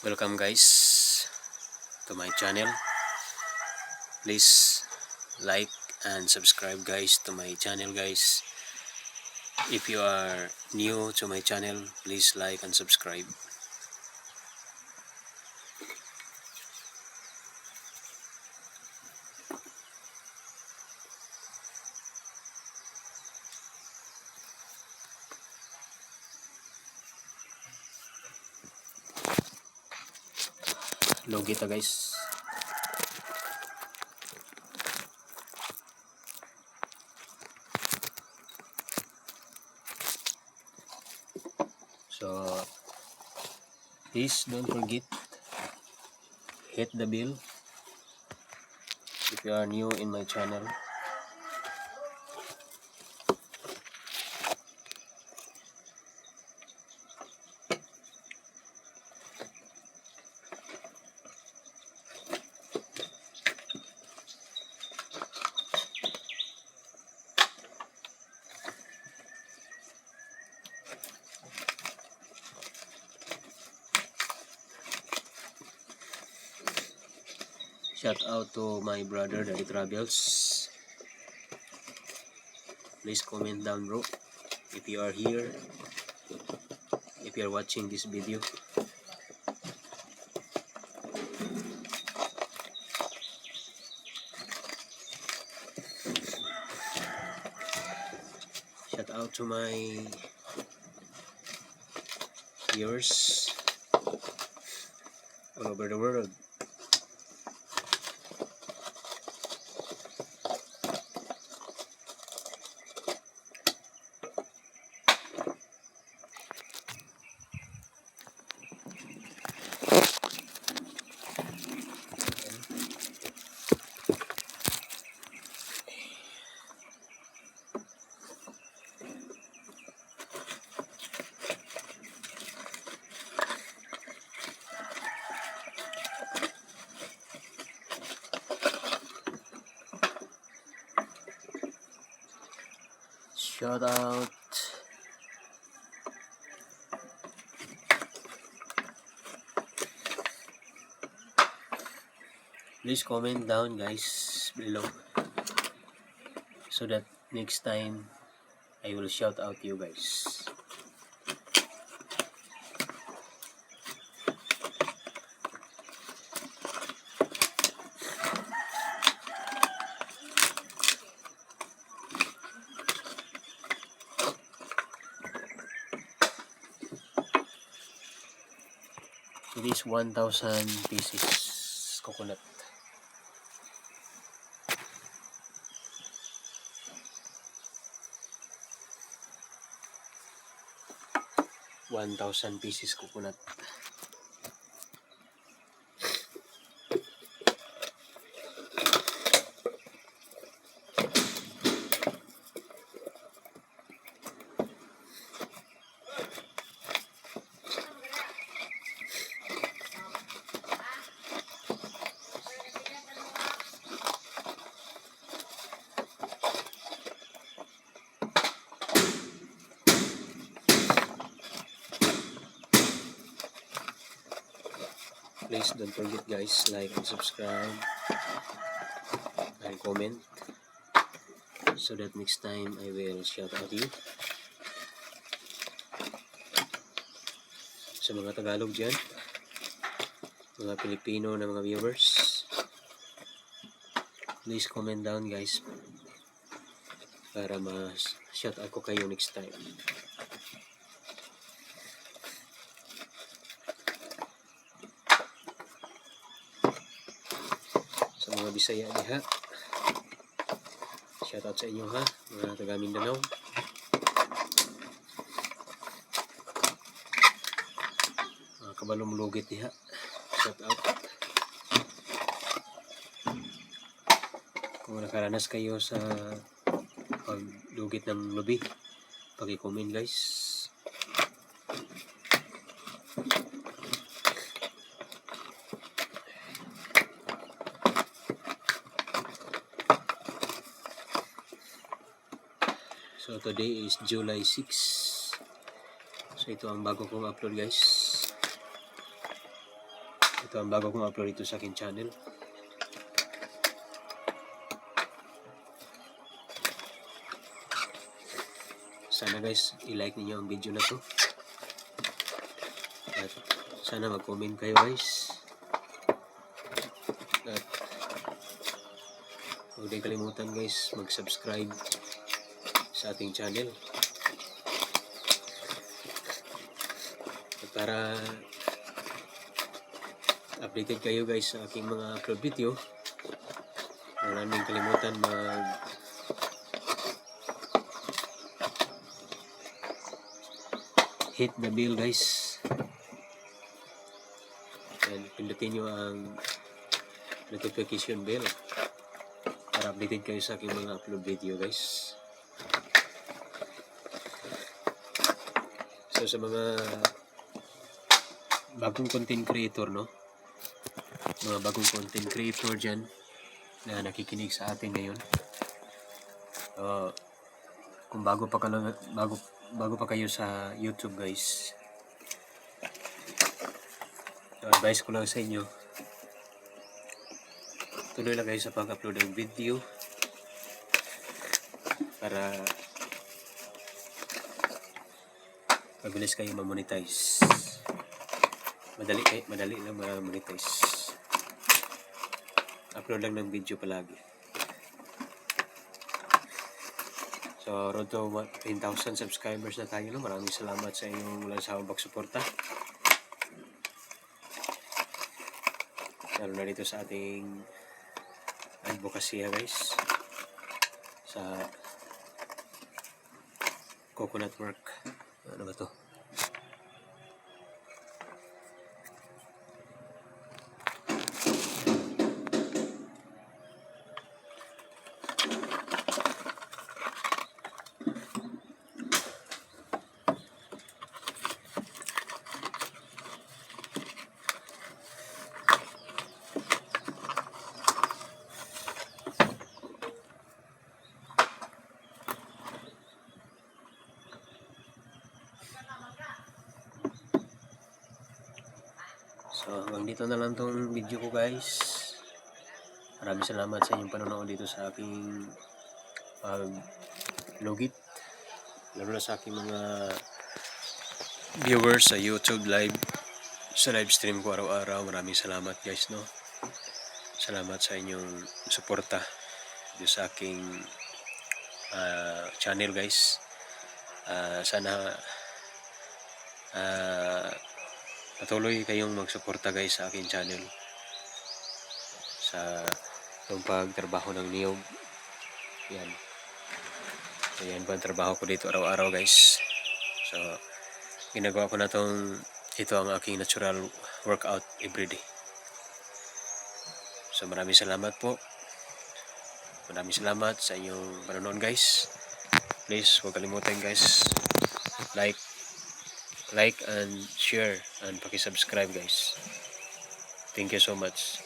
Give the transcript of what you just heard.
Welcome guys to my channel. Please like and subscribe guys to my channel guys. If you are new to my channel, please like and subscribe. Logi ta guys. So please don't forget hit the bell if you are new in my channel. Shout out to my brother Daddy Travels. Please comment down bro if you are here, if you are watching this video. Shout out to my viewers all over the world. Shout out please comment down guys below so that next time I will shout out you guys. It is 1,000 pieces coconut. $1,000 pieces coconut. Please don't forget guys, like and subscribe and comment so that next time I will shout out you. Sa mga Tagalog dyan, mga Pilipino na mga viewers, please comment down guys para ma-shout out ko kayo next time. Sa mga Bisaya diha, shout out sa inyo ha, mga taga Mindanao. Mga kabalong lugit diha, shout out. Kung nakaranas kayo sa paglugit ng lubi, paki-comment guys. So today is July 6. So ito ang bago kong upload guys. Ito ang bago kong upload dito sa aking channel. Sana guys, i-like niyo ang video na to. At sana mag-comment kayo guys. At huwag din kalimutan guys, mag-subscribe sa ating channel. At para updated kayo guys sa aking mga upload video, huwag namin kalimutan hit the bell guys. And pindutin nyo ang notification bell para updated kayo sa aking mga upload video guys. So sa mga bagong content creator, no? Mga bagong content creator dyan na nakikinig sa atin ngayon. Kung bago pa kayo sa YouTube guys, advice ko lang sa inyo, tuloy lang kayo sa pag-upload ng video para mabilis kayo ma-monetize. Madali lang ma-monetize. Upload lang ng video palagi. So, road to 10,000 subscribers na tayo. No? Maraming salamat sa inyong walang sawang pagsuporta. Lalo na dito sa ating advocacy guys. Sa coconut work. Ano ba to? So hanggang dito na lang tong video ko guys. Maraming salamat sa inyong panonood dito sa aking logit, lalo na sa aking mga viewers sa YouTube live, sa live stream ko araw-araw. Maraming salamat guys, no? Salamat sa inyong suporta dito sa aking channel guys. Sana patuloy kayong magsuporta guys sa aking channel sa itong pagtrabaho ng niyog. Yan. So yan po ang trabaho ko dito araw-araw guys. So ginagawa ko na ito ang aking natural workout everyday. So maraming salamat po. Maraming salamat sa inyong panonood guys. Please huwag kalimutan guys, like and share and paki-subscribe guys. Thank you so much.